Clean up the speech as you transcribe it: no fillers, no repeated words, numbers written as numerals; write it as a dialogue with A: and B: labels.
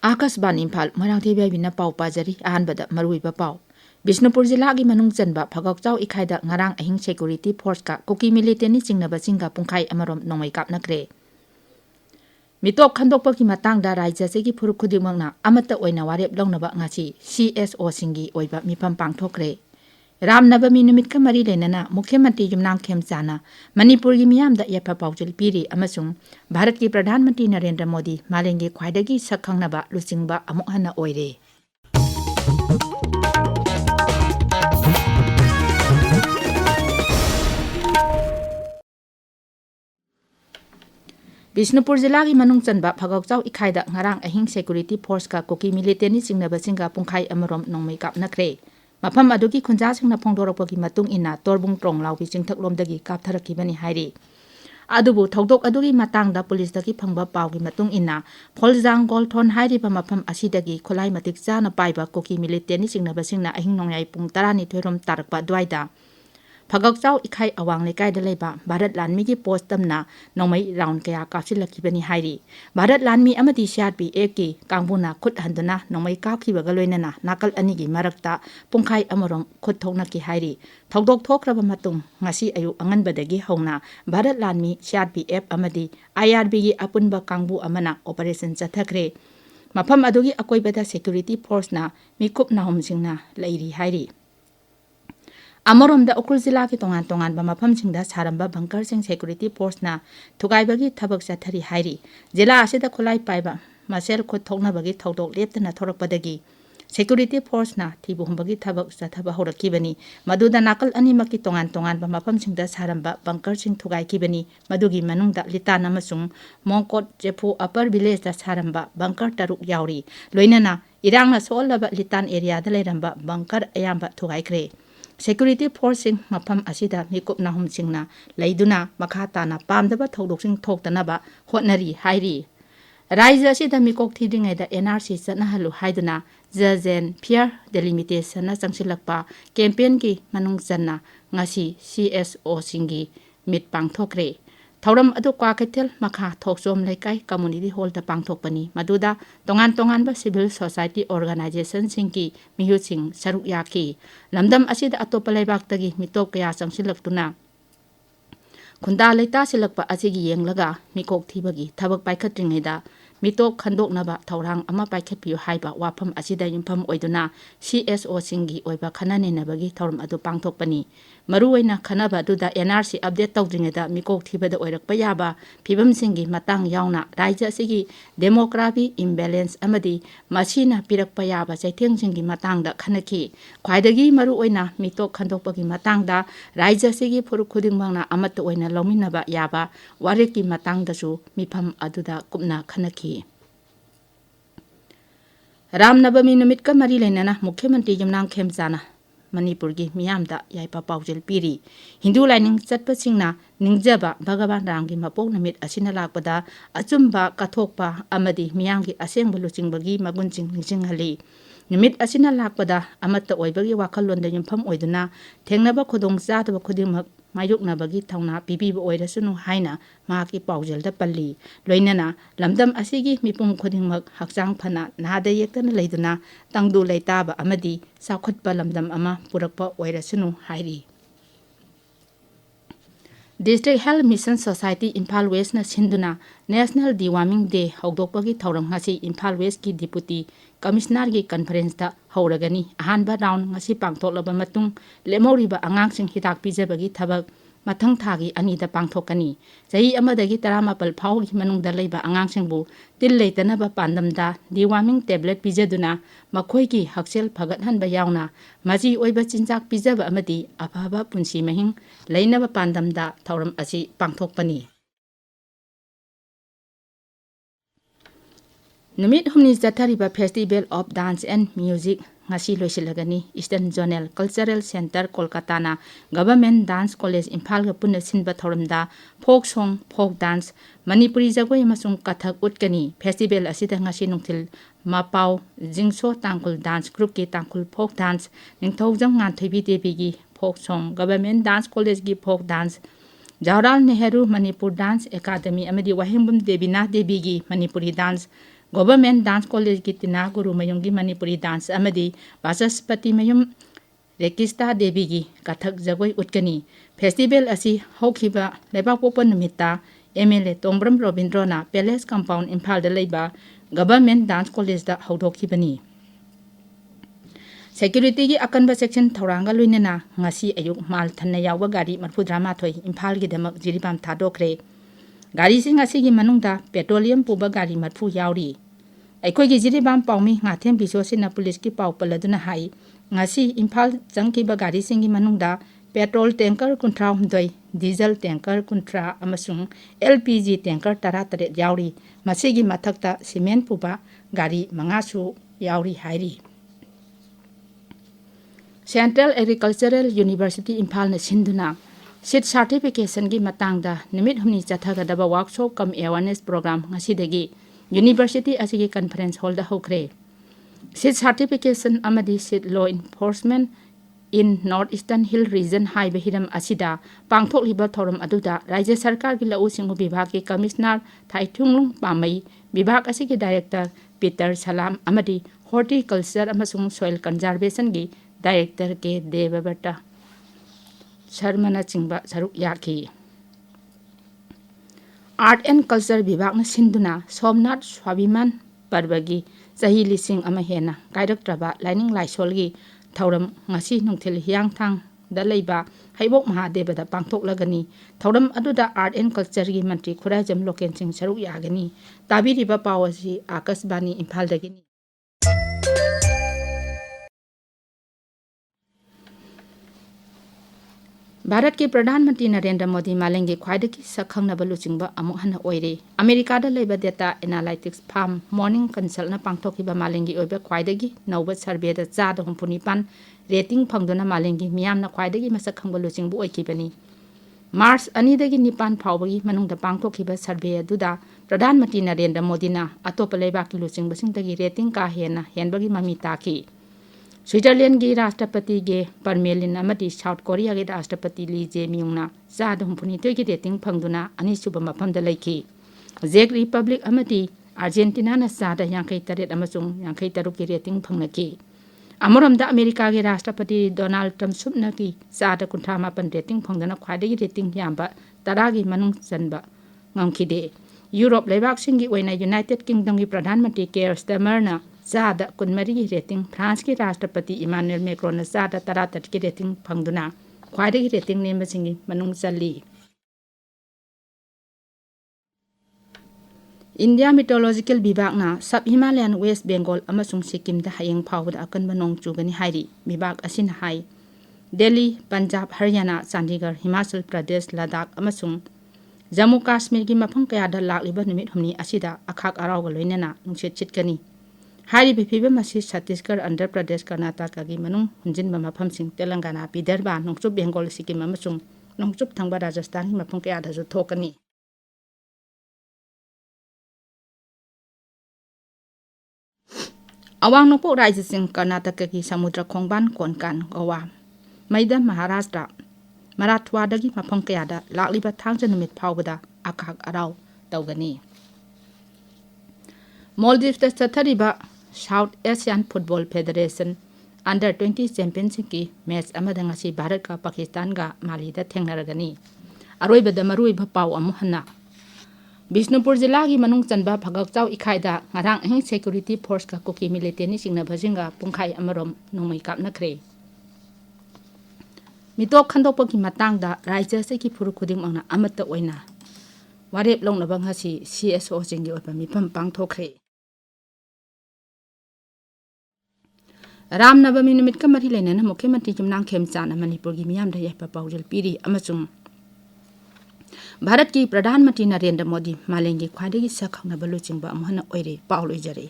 A: आकाशवाणी इम्फाल मोइरांगथेम इबेहाइबिना पाउ पाजरी अहानबदा मरुइबा पाउ बिष्णुपुर जिला की मनुंग चनबा फगौचाउ इखाइदा ngarang ahing security force का कुकी मिलिटेनी चिंगनबा चिंगा पुंखाइ अमरोम नोंमै कापनख्रे मिटोप खंदोकपकी मतांगदा राज्य सेगी फुरुख खुदिमंगना अमत्ता ओइना वारेप लौनबा ngasi CSO सिंगी ओइबा मिफम पांगथोकरे रामनवमी नुमित का मरी लेनना मुख्यमंत्री युमनांगथेम चाना मणिपुर की मियामदा यफा पाउजल पीरी अमसुंग भारत की प्रधानमंत्री नरेंद्र मोदी मालेंगे ख्वाइदगी सखंगनबा लुचिंगबा अमुक हन्ना ओइरे बिष्णुपुर जिला की मनुंग चनबा फगौचाउ इखाइदा ngarang ahing security force का कुकी मिलिटेनी चिंगनबा चिंगा पुंखाइ अमरोम नोंमै कापनख्रे मफम अदुगी खुंजासिंगना फोंदोरकपगी मतुंग इना तोरबुंग ट्रोंग लाउबी चिंगथकलोमदगी कापथरकिबनी हाइरी अदुबु थौदोक अदुगी मतांगदा पुलिसदगी फंगबा पावगी मतुंग इना फोलजांग गोलथोन हाइरिबा मफम असिदगी खुलाई मतिक चाना पाइबा कोकी मिलिटेनी चिंगनबसिंगना अहिंग नोंयाइ पुंग 12 रोम तारकपा द्वाइदा फगौचाउ इखाइ अवांग लेकाइदा लेबा भारत लानमी की पोस्ट तमना नोंमै राउंड कया कापसिलकिबनी हाइरी भारत लानमी अमदी CRPF की कांगबुना खुद हंदना नोंमै कापखिबगा लोइनना नाकल अनिगी मरक्ता पुंखाइ अमरोम खुद थौनकी हाइरी थौदोक थोक्रबा मतुंग ngasi ayu anganbadagi hongna Bharat लानमी CRPF अमदी IRB की अपुनबा कांगबु अमना ऑपरेशन चथखरे मफम अदुगी अकोइबदा सिक्योरिटी फोर्स ना मिकुप नाहमसिंगना लैरी हाइरी अमरोमदा उखुल जिला की तोंगान तोंगान मफम सिंगदा सारंबा बंकर सिंग सिक्योरिटी फोर्स ना थुगाइबगी थबक चथरी हाइरी जिला असिदा खुलाई पाइबा मसेल खुद थोकनबगी थौदोक लेप्तना थोरकपदगी सिक्योरिटी फोर्स ना थिबुहमबगी थबक चथबा होरकिबनी मदुदा नाकल अनिमकी तोंगान तोंगान मफम सिंगदा सारंबा बंकर सिंग थुगाइकिबनी मदुगी मनुंगदा लितान अमसुंग मोंकोट जेफु अपर विलेज दा सारंबा बंकर तरुक यावरी लोइनना इरांगना सोलबा लितान एरिया दा लेरंबा बंकर अयाम्बा थुगाइख्रे सिक्योरिटी फोर्स सिंग मफम असिदा मिकुप नाहुम सिंगना लैदुना मखा ताना पामदबा थौदोकसिंग थोक्तनबा होटनरी हाइरी राज्य असिदा मिकोक थिदिङैदा NRC चनहलु हाइदुना जजेन फियर डेलिमिटेशन चंगसिलकपा कैंपेन की मनुंग चन्ना ngasi CSO सिंगी मिट पांगथोकरे थौरम अदु क्वाकैथेल मखा थोकसोम लेकाई कम्युनिटी हॉल दा पांगथोकपनी मदुदा तोंगान तोंगानबा सिविल सोसाइटी ऑर्गेनाइजेशन सिंगी मिहुसिंग सरुक याकी लमदम असिदा अतोप लेबाक्तगी मिटोप कया चंगसिलक्तुना खुंदा लेता सिलकपा असिगी येंगलगा मिकोक थिबगी थबक पाइखत्रिङैदा मिटोप खंदोकनबा थौरांग अमा पाइखत्पियु हाइबा वाफम असिदा युमफम ओइदुना CSO सिंगी ओइबा खननेनबगी थौरम अदु पांगथोकपनी मरुओइना खनबा अदुदा NRC अपडेट तौद्रिङैदा मिकोक थिबदा ओइरकपा याबा फिबम सिंगी मतंग यावना राज्य असिगी डेमोग्राफी इम्बैलेंस अमदी मसीना पिरकपा याबा चैथेंग सिंगी मतंगदा खनकी ख्वाइदगी मरुओइना मिटोप खंदोकपगी मतंगदा राज्य असिगी फुरुख खुदिंगमंगना अमत्त ओइना लौमिनबा याबा वारेकी मतंगदसु मिफम अदुदा कुपना खनकी रामनवमी नुमित का मरी लेनना मुख्यमंत्री युमनांगथेम चाना मणिपुर की मियामदा याइपा पाउजल पीरी हिंदू लाइनिंग चटपसिंगना निंगजबा भगवान राम की मपोक नुमित असिना लाकपदा अचुंबा कथोकपा अमदी मियांगी असेंग बलुचिंगबगी मगुनचिंग निंगजिंगहली नुमित असिना लाकपदा अमत्त ओइबगी वाखलोंदा युमफम ओइदुना थेंगनबा खुदोंग चादबा खुदिमक मायुकनबगी थौना पिबीबा ओइरसुनु हाइना माकी पाउजलदा पल्ली लोइनना लमदम असिगी मिपुम खुदिमक हक्चांग फना नादा येक्तना लेदुना तंगदु लेताबा अमदी साखुतपा लमदम अमा पुरकपा ओइरसुनु हाइरी district health mission society Imphal west न सिंधुना नेशनल डिवार्मिंग डे हौदोकपगी थौरम ngasi इम्फाल वेस्ट की डिप्यूटी कमिश्नर की कॉन्फ्रेंस दा हौरगनी अहानबा राउंड ngasi पांगथोकलब मतुंग लेमौरिबा आंगांगसिंग हिदाक पिजबगी थबक मथंग थागी अनीदा पांगथोकनी चही अमदगी 19 फाउगी मनुंगदा लेबा आंगांगसिंगबु तिल लेतनबा पांदमदा डिवार्मिंग टेबलेट पिजदुना मखोइगी हक्सेल फगतहनबा यावना मजी ओइबा चिंजाक पिजबा अमदी अफाबा पुंसी महिंग लेनबा पांदमदा थौरम असी पांगथोकपनी नुमित हुमनी जथरिबा festival of dance and music ngasi loisilagani eastern zonal cultural centre Kolkata government dance college Imphal ga punna sinba thoramda folk song folk dance Manipuri जगोई अमसुंग कथक उटकनी फेस्टिवल असिदा ngasi nungthil मापाव जिंगसो तांकुल डांस ग्रुप की Tangkhul folk dance Ningthoujam nganthoi Devi की folk song government dance college की folk dance Jawaharlal Nehru Manipur dance academy अमदी वाहिंगबम देवीना देवी की Manipuri dance Government Dance College ki tina guru mayum gi Manipuri dance amadi Vasaspati mayum Rekista Devi gi kathak jagoi utkani festival asi hokhiba lebak popa numita MLA Tombram Robindrona Palace Compound Imphal da leiba Government Dance College da haudokhibani Security gi akanba section thoranga luinena ngasi ayuk mal thanna yawa gari marfudrama thoi Imphal gi demak jiribam thadokre Gari sing asi gi manungda petroleum puba gari marfu yauri Aikoi gi jiribam paumi ngathem biso sina police ki pau paladuna hai ngasi Imphal jangkiba gari sing gi manungda petrol tanker kuntra humdoi diesel tanker kuntra amasung LPG tanker taratare yauri masigi mathakta cement puba gari mangasu yauri hairi Central Agricultural University Imphal na sinduna seat certification gi matangda nimit humni chathagadaba workshop kam awareness program ngasidagi University asigi conference hall da hokre seat certification amadi seat law enforcement in Northeastern Hill Region hai behiram asida pangthok liba thoram aduda Rajya Sarkar gi lau singu bibhag ki commissioner Thaithunglung Pamai bibhag asigi director Peter Salam amadi horticulture amasung soil conservation gi director ke Devabata Sharmana chingba saruk yaki Art and Culture bibhag na sinduna Somnath Swabiman Parvagi Sahi lising ama hena kairak traba lining laisol gi Thauram ngasi nungthil hiang thang da leiba haibok mahadeba da pangthok lagani thauram aduda art and culture gi mantri khurajam loken sing saruk yagani tabiriba pawasi akasbani Imphal dagini Bharat ke Pradhan Mantri Narendra Modi malengi khwaidaki sakhangnaba luchingba amuk hana oire America da leiba data analytics farm morning consult na pangthokiba malengi oiba khwaidagi nauba survey da chada humpunipan rating phangduna malengi miyamna khwaidagi masak khangba luchingbu oikibani March ani dagi nipan phawbagi manungda pangthokiba survey aduda Pradhan Mantri Narendra Modi na atopa leiba ki luchingba singdagi rating ka henbagi mami taki Switzerland gi Rashtrapati ge Parmelin amadi South Korea ge Rashtrapati Lee Jae-myung na chada humpuni toi gi rating phangduna ani suba mafamda leiki Czech Republic amadi Argentina na chada 58 amasung 53 gi rating phangnaki Amoramda America ge Rashtrapati Donald Trump subna ki chada 38 rating phangdana khwaidagi rating yamba 10 gi manung chanba ngamkhide Europe leibak singi oina United Kingdom gi Pradhan Mantri Keir Starmer na chada 13 gi rating France ki Rashtrapati Emmanuel Macron na chada 18 gi rating phangduna khwaidagi rating nemba singi manung challi India Meteorological Bibhag na Sub Himalayan West Bengal amasung Sikkim da hayeng phawda akanba nong chugani hairi bibhag asin hai Delhi Punjab Haryana Chandigarh Himachal Pradesh Ladakh amasung Jammu Kashmir gi mafam kaya da lakliba numit humni asida akhak arauga loinana nungset chitkani Hari bifiba masi Chhattisgarh Andhra Pradesh Karnataka gi manung hunjinba mafam sing Telangana Vidarbha nongchup Bengal Sikkim amasung nongchup thangba Rajasthan gi mafam kaya da thokani Awang nopok Rajya sing Karnataka gi Samudra Khongban Konkan Goa Maida Maharashtra Marathwada gi mafam kaya da lakliba thangja numit phawbada akhak arau tawgani Maldives da chathariba South Asian Football Federation Under 20 Championship ki match amada ngasi Bharat ka Pakistan ga Mali da thengnaragani aroiba da maruiba paw amuhanna Bishnupur jila gi manung chanba phagak chau ikhaida ngarang ahing security force ka koki military singna bhajinga pungkhai amarom nomai kapnakre mitok khandokpa ki matangda rajya se ki phuru khuding mangna amata oina warep longnaba ngasi CSO jingi oiba mipam pangthokre Ramnavami numit ka mari lainana Mukhyamantri Jumnang Khemchand Manipur gi miyam da yahpa paujal piri amasung Bharat ki Pradhan Mantri Narendra Modi malengi khwaidagi sakhangnaba luchingba amhana oire paul oijare